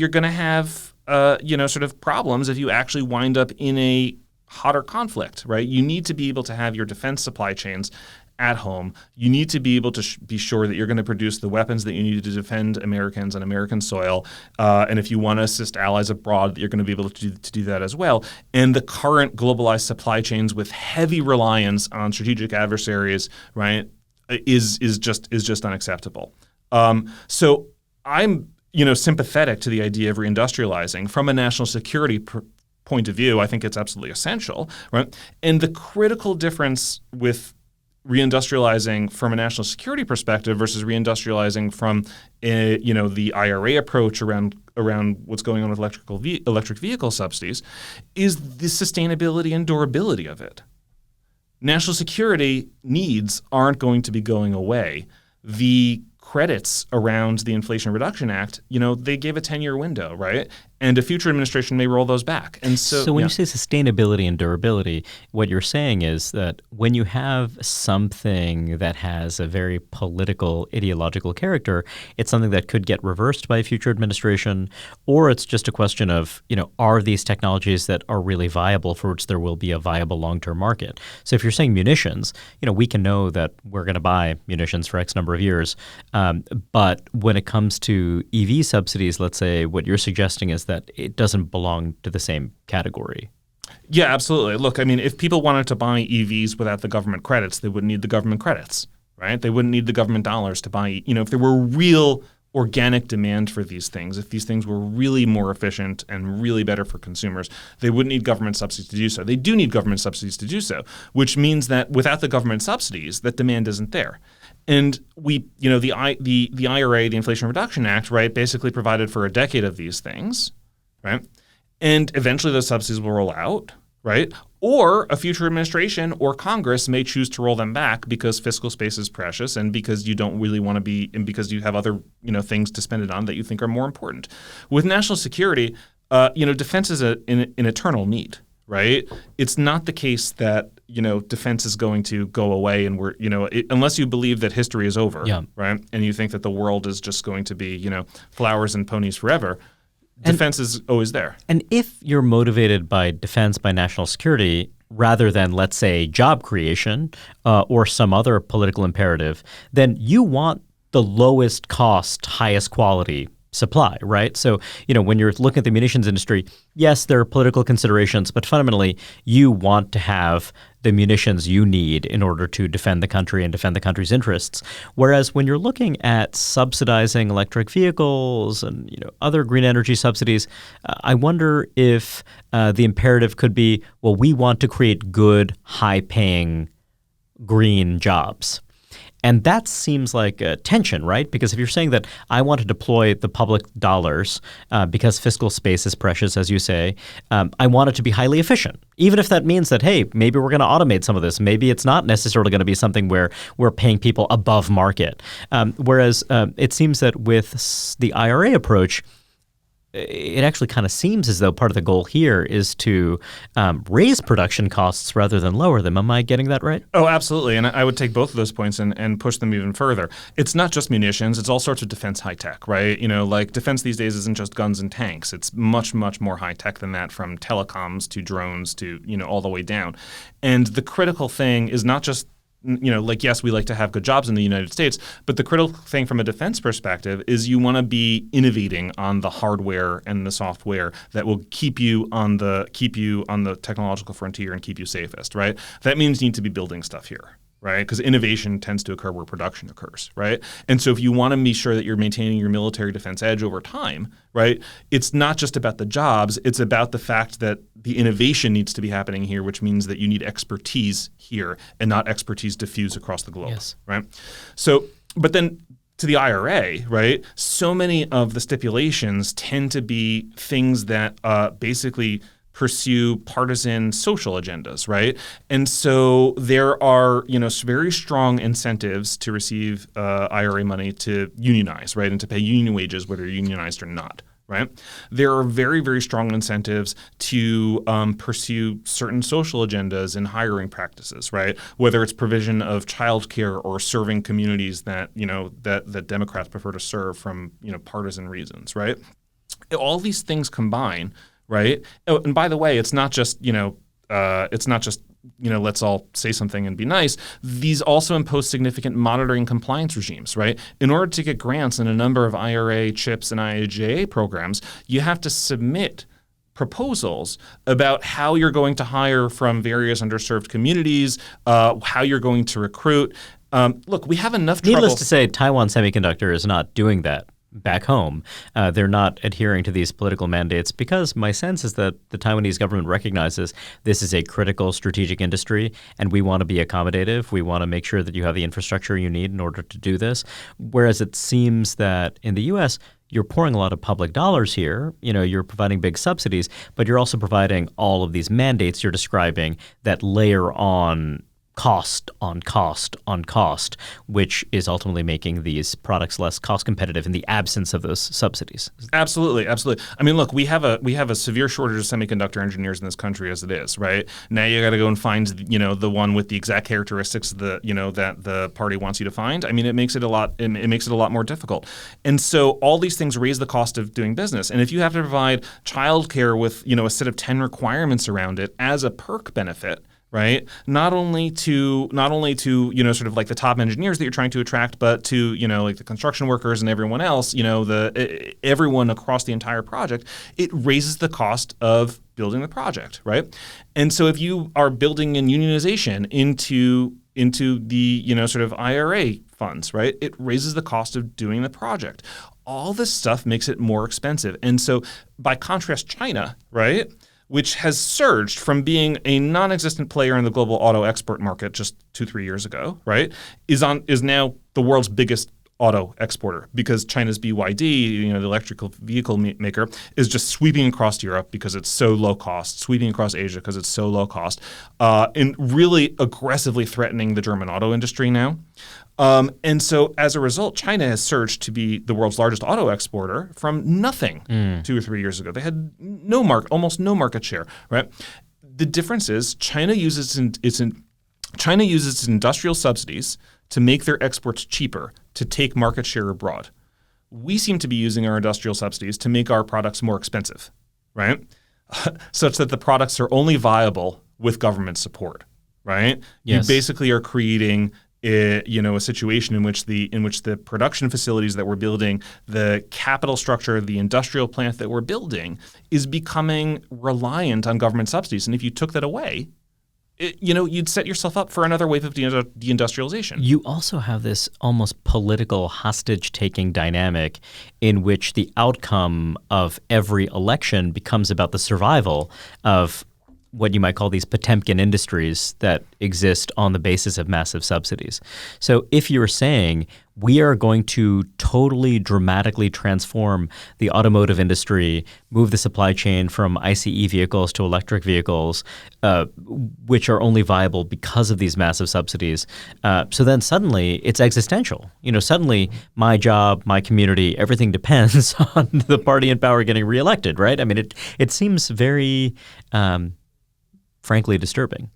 going to have sort of problems if you actually wind up in a hotter conflict, right? You need to be able to have your defense supply chains at home. You need to be able to be sure that you're going to produce the weapons that you need to defend Americans on American soil. And if you want to assist allies abroad, that you're going to be able to do that as well. And the current globalized supply chains with heavy reliance on strategic adversaries, right, is just unacceptable. So I'm sympathetic to the idea of reindustrializing from a national security point of view. I think it's absolutely essential, right? And the critical difference with reindustrializing from a national security perspective versus reindustrializing from the IRA approach around what's going on with electric vehicle subsidies is the sustainability and durability of it. National security needs aren't going to be going away. The credits around the Inflation Reduction Act, they gave a 10-year window, right? And a future administration may roll those back. And so when you say sustainability and durability, what you're saying is that when you have something that has a very political, ideological character, it's something that could get reversed by a future administration, or it's just a question of, are these technologies that are really viable for which there will be a viable long-term market? So if you're saying munitions, we can know that we're going to buy munitions for X number of years. But when it comes to EV subsidies, let's say what you're suggesting is that it doesn't belong to the same category. Yeah, absolutely. Look, I mean, if people wanted to buy EVs without the government credits, they wouldn't need the government credits, right? They wouldn't need the government dollars to buy, if there were real organic demand for these things, if these things were really more efficient and really better for consumers, they wouldn't need government subsidies to do so. They do need government subsidies to do so, which means that without the government subsidies, that demand isn't there. And the IRA, the Inflation Reduction Act, right, basically provided for a decade of these things, right? And eventually those subsidies will roll out, right? Or a future administration or Congress may choose to roll them back because fiscal space is precious and because you don't really want to be, and because you have other, things to spend it on that you think are more important. With national security, defense is an eternal need, right? It's not the case that defense is going to go away, and we're unless you believe that history is over, right? And you think that the world is just going to be flowers and ponies forever. Defense is always there. And if you're motivated by defense, by national security, rather than, let's say, job creation or some other political imperative, then you want the lowest cost, highest quality supply, right? So, when you're looking at the munitions industry, yes, there are political considerations, but fundamentally, you want to have the munitions you need in order to defend the country and defend the country's interests. Whereas when you're looking at subsidizing electric vehicles and other green energy subsidies, I wonder if the imperative could be, well, we want to create good, high-paying green jobs. And that seems like a tension, right? Because if you're saying that I want to deploy the public dollars because fiscal space is precious, as you say, I want it to be highly efficient. Even if that means that, hey, maybe we're going to automate some of this. Maybe it's not necessarily going to be something where we're paying people above market. Whereas it seems that with the IRA approach, it actually kind of seems as though part of the goal here is to raise production costs rather than lower them. Am I getting that right? Oh, absolutely. And I would take both of those points and push them even further. It's not just munitions. It's all sorts of defense high tech, right? Like defense these days isn't just guns and tanks. It's much, much more high tech than that, from telecoms to drones to, all the way down. And the critical thing is not just yes, we like to have good jobs in the United States, but the critical thing from a defense perspective is you want to be innovating on the hardware and the software that will keep you on the technological frontier and keep you safest, right? That means you need to be building stuff here, right? Because innovation tends to occur where production occurs, right? And so if you want to be sure that you're maintaining your military defense edge over time, right, it's not just about the jobs, it's about the fact that the innovation needs to be happening here, which means that you need expertise here and not expertise diffused across the globe, right? So, but then to the IRA, right, so many of the stipulations tend to be things that basically pursue partisan social agendas, right? And so there are, very strong incentives to receive IRA money to unionize, right, and to pay union wages whether you're unionized or not, right? There are very, very strong incentives to pursue certain social agendas and hiring practices, right? Whether it's provision of childcare or serving communities that, that Democrats prefer to serve from, partisan reasons, right? All these things combine, right? Oh, and by the way, it's not just, let's all say something and be nice. These also impose significant monitoring compliance regimes, right? In order to get grants in a number of IRA, CHIPS, and IIJA programs, you have to submit proposals about how you're going to hire from various underserved communities, how you're going to recruit. Look, we have enough trouble. Needless to say, Taiwan Semiconductor is not doing that back home. They're not adhering to these political mandates because my sense is that the Taiwanese government recognizes this is a critical strategic industry and we want to be accommodative. We want to make sure that you have the infrastructure you need in order to do this. Whereas it seems that in the U.S., you're pouring a lot of public dollars here. You're providing big subsidies, but you're also providing all of these mandates you're describing that layer on cost on cost on cost, which is ultimately making these products less cost competitive in the absence of those subsidies. Absolutely, absolutely. I mean, look, we have a severe shortage of semiconductor engineers in this country as it is, right? Now you got to go and find, the one with the exact characteristics that the party wants you to find. I mean, it makes it a lot more difficult. And so all these things raise the cost of doing business. And if you have to provide childcare with, a set of 10 requirements around it as a perk benefit, right? Not only to sort of like the top engineers that you're trying to attract, but to like the construction workers and everyone else, everyone across the entire project. It raises the cost of building the project, right? And so if you are building in unionization into the sort of IRA funds, right? It raises the cost of doing the project. All this stuff makes it more expensive. And so by contrast, China, right, which has surged from being a non-existent player in the global auto export market just 2-3 years ago, right, is now the world's biggest auto exporter because China's BYD, the electrical vehicle maker, is just sweeping across Europe because it's so low cost, sweeping across Asia because it's so low cost, and really aggressively threatening the German auto industry now. And so as a result, China has surged to be the world's largest auto exporter from nothing 2 or 3 years ago. They had almost no market share, right? The difference is China uses its industrial subsidies to make their exports cheaper, to take market share abroad. We seem to be using our industrial subsidies to make our products more expensive, right? Such that the products are only viable with government support, right? Yes. You basically are creating a situation in which the production facilities that we're building, the capital structure, the industrial plant that we're building is becoming reliant on government subsidies. And if you took that away, you'd set yourself up for another wave of deindustrialization. You also have this almost political hostage-taking dynamic in which the outcome of every election becomes about the survival of what you might call these Potemkin industries that exist on the basis of massive subsidies. So if you're saying we are going to totally dramatically transform the automotive industry, move the supply chain from ICE vehicles to electric vehicles, which are only viable because of these massive subsidies, so then suddenly it's existential. Suddenly my job, my community, everything depends on the party in power getting reelected, right? I mean, it seems very frankly disturbing.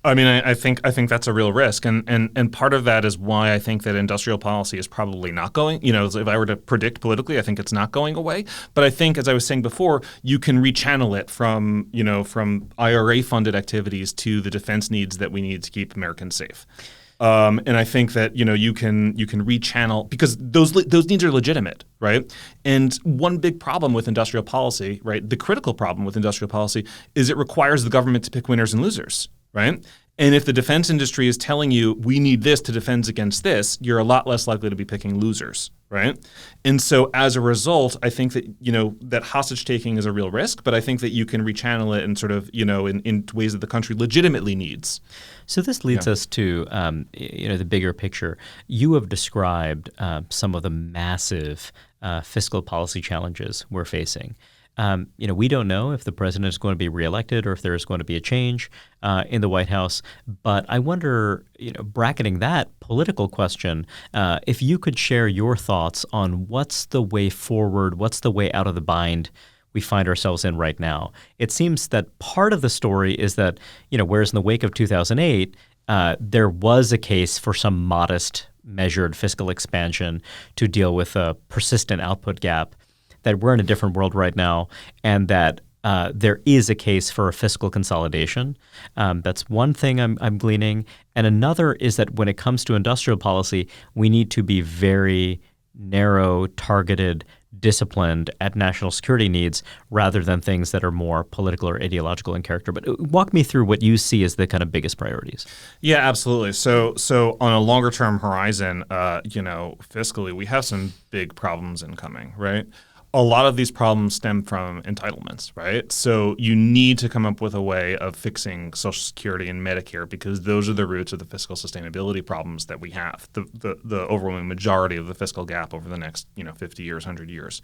I mean, I think that's a real risk, and part of that is why I think that industrial policy is probably not going. If I were to predict politically, I think it's not going away. But I think, as I was saying before, you can rechannel it from IRA-funded activities to the defense needs that we need to keep Americans safe. And I think that you can rechannel because those needs are legitimate, right? And one big problem with industrial policy, right? The critical problem with industrial policy is it requires the government to pick winners and losers, right? And if the defense industry is telling you we need this to defend against this, you're a lot less likely to be picking losers, right? And so as a result, I think that that hostage taking is a real risk, but I think that you can rechannel it and sort of in ways that the country legitimately needs. So this leads us to the bigger picture. You have described some of the massive fiscal policy challenges we're facing. We don't know if the president is going to be reelected or if there is going to be a change in the White House. But I wonder, bracketing that political question, if you could share your thoughts on what's the way forward, what's the way out of the bind we find ourselves in right now. It seems that part of the story is that, whereas in the wake of 2008, there was a case for some modest, measured fiscal expansion to deal with a persistent output gap, that we're in a different world right now, and that there is a case for a fiscal consolidation. That's one thing I'm gleaning. And another is that when it comes to industrial policy, we need to be very narrow, targeted, disciplined at national security needs rather than things that are more political or ideological in character. But walk me through what you see as the kind of biggest priorities. Yeah, absolutely. So on a longer term horizon, fiscally, we have some big problems incoming, right? A lot of these problems stem from entitlements, right? So you need to come up with a way of fixing Social Security and Medicare because those are the roots of the fiscal sustainability problems that we have, the overwhelming majority of the fiscal gap over the next 50 years, 100 years.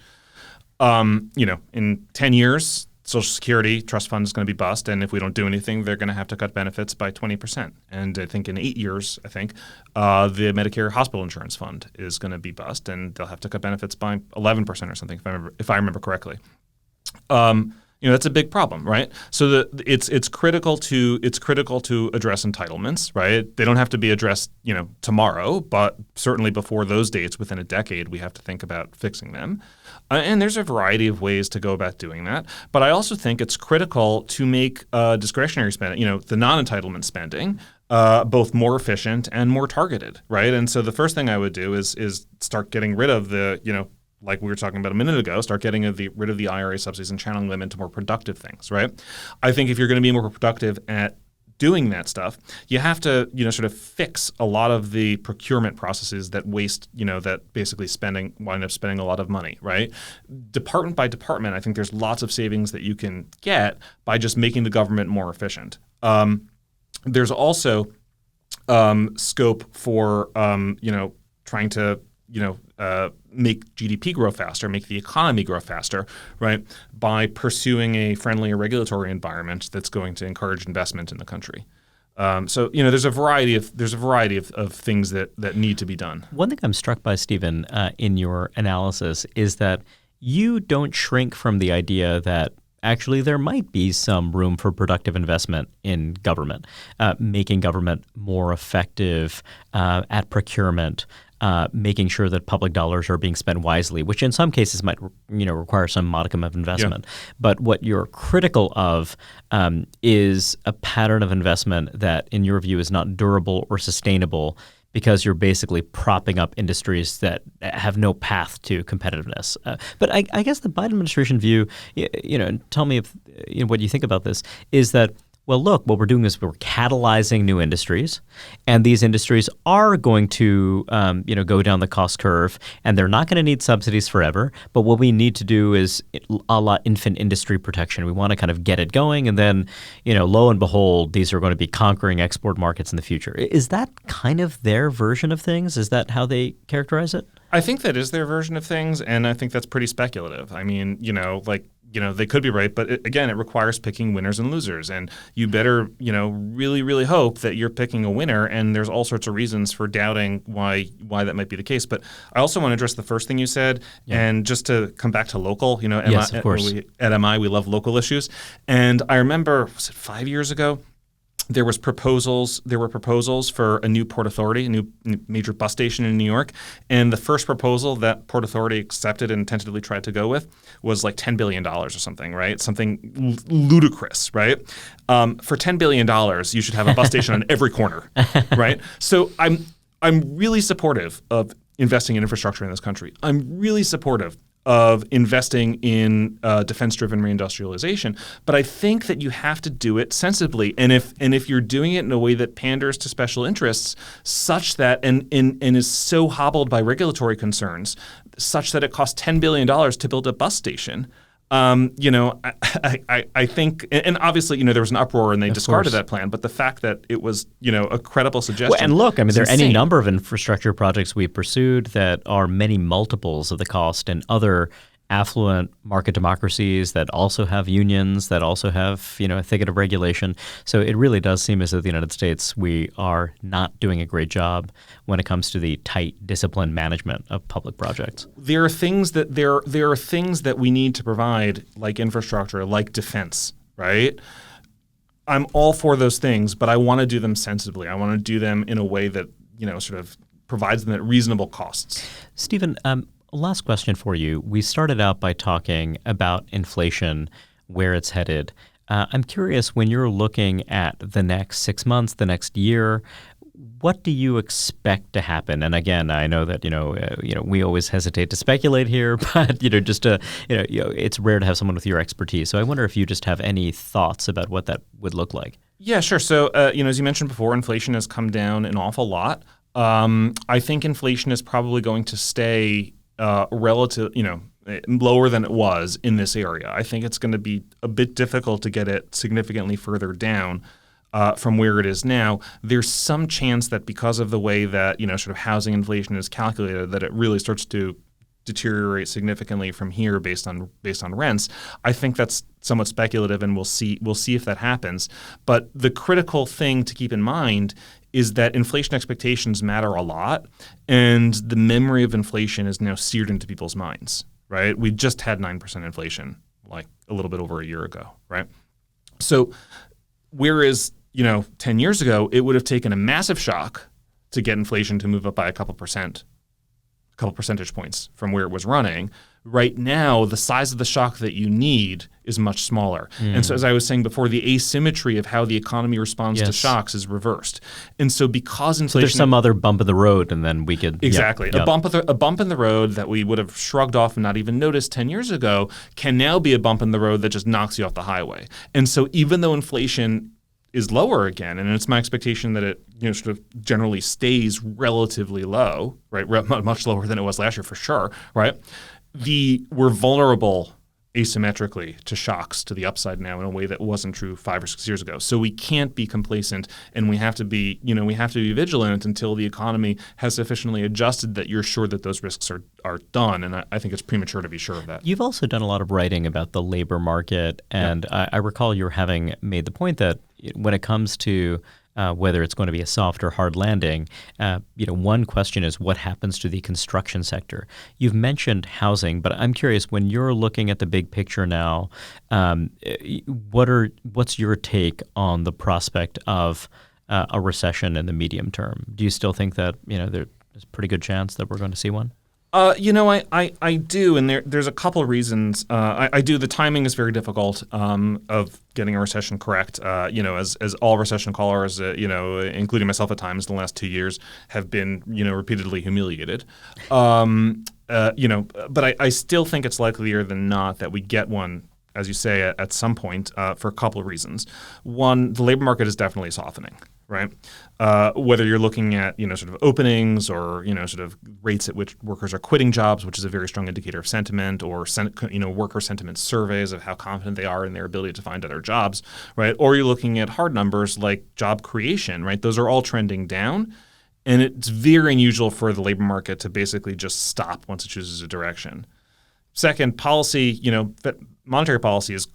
In 10 years, Social Security trust fund is going to be bust, and if we don't do anything, they're going to have to cut benefits by 20%. And I think in 8 years, the Medicare hospital insurance fund is going to be bust, and they'll have to cut benefits by 11% or something, if I remember correctly. That's a big problem, right? So it's critical to address entitlements, right? They don't have to be addressed, tomorrow, but certainly before those dates, within a decade, we have to think about fixing them. And there's a variety of ways to go about doing that. But I also think it's critical to make discretionary spending, the non-entitlement spending, both more efficient and more targeted, right? And so the first thing I would do is start getting rid of the, like we were talking about a minute ago, start getting rid of the IRA subsidies and channeling them into more productive things, right? I think if you're going to be more productive at doing that stuff, you have to, sort of fix a lot of the procurement processes that waste, that basically wind up spending a lot of money, right? Department by department, I think there's lots of savings that you can get by just making the government more efficient. There's also scope for, trying to make GDP grow faster, make the economy grow faster, right? By pursuing a friendlier regulatory environment that's going to encourage investment in the country. So there's a variety of things that need to be done. One thing I'm struck by, Stephen, in your analysis is that you don't shrink from the idea that actually there might be some room for productive investment in government, making government more effective at procurement, making sure that public dollars are being spent wisely, which in some cases might require some modicum of investment. Yeah. But what you're critical of is a pattern of investment that, in your view, is not durable or sustainable because you're basically propping up industries that have no path to competitiveness. But I guess the Biden administration view, tell me if what you think about this, is that, well, look, what we're doing is we're catalyzing new industries, and these industries are going to, go down the cost curve, and they're not going to need subsidies forever. But what we need to do is a la infant industry protection. We want to kind of get it going, and then, lo and behold, these are going to be conquering export markets in the future. Is that kind of their version of things? Is that how they characterize it? I think that is their version of things, and I think that's pretty speculative. I mean, they could be right, but again, it requires picking winners and losers, and you better, really, really hope that you're picking a winner. And there's all sorts of reasons for doubting why that might be the case. But I also want to address the first thing you said, and just to come back to local. Yes, of course. At MI, we love local issues, and I remember, was it 5 years ago? There were proposals for a new Port Authority, a new major bus station in New York. And the first proposal that Port Authority accepted and tentatively tried to go with was like $10 billion or something, right? Something ludicrous, right? For $10 billion, you should have a bus station on every corner, right? So I'm really supportive of investing in infrastructure in this country. I'm really supportive of investing in defense-driven reindustrialization, but I think that you have to do it sensibly. And if you're doing it in a way that panders to special interests, such that and is so hobbled by regulatory concerns, such that it costs $10 billion to build a bus station, I think, and obviously, there was an uproar and they discarded that plan. But the fact that it was, a credible suggestion. Well, and look, there are any number of infrastructure projects we've pursued that are many multiples of the cost, and other affluent market democracies that also have unions, that also have, a thicket of regulation. So it really does seem as though the United States, we are not doing a great job when it comes to the tight, disciplined management of public projects. There are things that we need to provide, like infrastructure, like defense, right? I'm all for those things, but I want to do them sensibly. I want to do them in a way that, sort of provides them at reasonable costs. Stephen, last question for you. We started out by talking about inflation, where it's headed. I'm curious, when you're looking at the next 6 months, the next year, what do you expect to happen? And again, I know that we always hesitate to speculate here, but it's rare to have someone with your expertise. So I wonder if you just have any thoughts about what that would look like. Yeah, sure. So as you mentioned before, inflation has come down an awful lot. I think inflation is probably going to stay relative, lower than it was in this area. I think it's going to be a bit difficult to get it significantly further down from where it is now. There's some chance that because of the way that sort of housing inflation is calculated, that it really starts to deteriorate significantly from here based on rents. I think that's somewhat speculative, and we'll see if that happens. But the critical thing to keep in mind is that inflation expectations matter a lot, and the memory of inflation is now seared into people's minds, right? We just had 9% inflation like a little bit over a year ago, right? So whereas, 10 years ago, it would have taken a massive shock to get inflation to move up by a couple percentage points from where it was running. Right now, the size of the shock that you need is much smaller. And so as I was saying before, the asymmetry of how the economy responds to shocks is reversed. And so because inflation— So there's some other bump in the road, and then we could— Exactly. A bump in the road that we would have shrugged off and not even noticed 10 years ago can now be a bump in the road that just knocks you off the highway. And so even though inflation is lower again, and it's my expectation that it sort of generally stays relatively low, right? Much lower than it was last year for sure, right? We're vulnerable asymmetrically to shocks to the upside now in a way that wasn't true 5 or 6 years ago. So we can't be complacent, and we have to be vigilant until the economy has sufficiently adjusted that you're sure that those risks are done. And I think it's premature to be sure of that. You've also done a lot of writing about the labor market, and I recall you having made the point that when it comes to whether it's going to be a soft or hard landing, one question is what happens to the construction sector. You've mentioned housing, but I'm curious, when you're looking at the big picture now, what's your take on the prospect of a recession in the medium term? Do you still think that there's a pretty good chance that we're going to see one? I do, and there's a couple of reasons. I do. The timing is very difficult of getting a recession correct. As all recession callers, including myself at times in the last 2 years, have been repeatedly humiliated. But I still think it's likelier than not that we get one, as you say, at some point for a couple of reasons. One, the labor market is definitely softening. Right, whether you're looking at sort of openings or sort of rates at which workers are quitting jobs, which is a very strong indicator of sentiment, or worker sentiment surveys of how confident they are in their ability to find other jobs, right? Or you're looking at hard numbers like job creation, right? Those are all trending down, and it's very unusual for the labor market to basically just stop once it chooses a direction. Second, policy, monetary policy is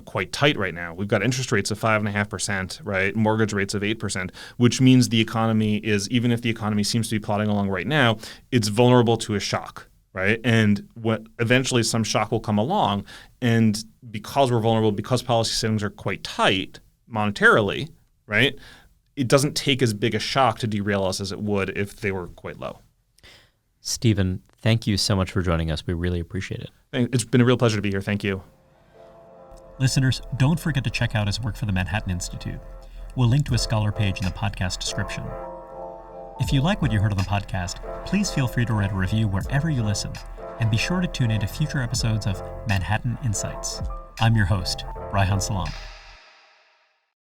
quite tight right now. We've got interest rates of 5.5%, right? Mortgage rates of 8%, which means the economy is, even if the economy seems to be plodding along right now, it's vulnerable to a shock, right? And eventually some shock will come along. And because we're vulnerable, because policy settings are quite tight monetarily, right? It doesn't take as big a shock to derail us as it would if they were quite low. Stephen, thank you so much for joining us. We really appreciate it. It's been a real pleasure to be here. Thank you. Listeners, don't forget to check out his work for the Manhattan Institute. We'll link to his scholar page in the podcast description. If you like what you heard on the podcast, please feel free to write a review wherever you listen, and be sure to tune in to future episodes of Manhattan Insights. I'm your host, Reihan Salam.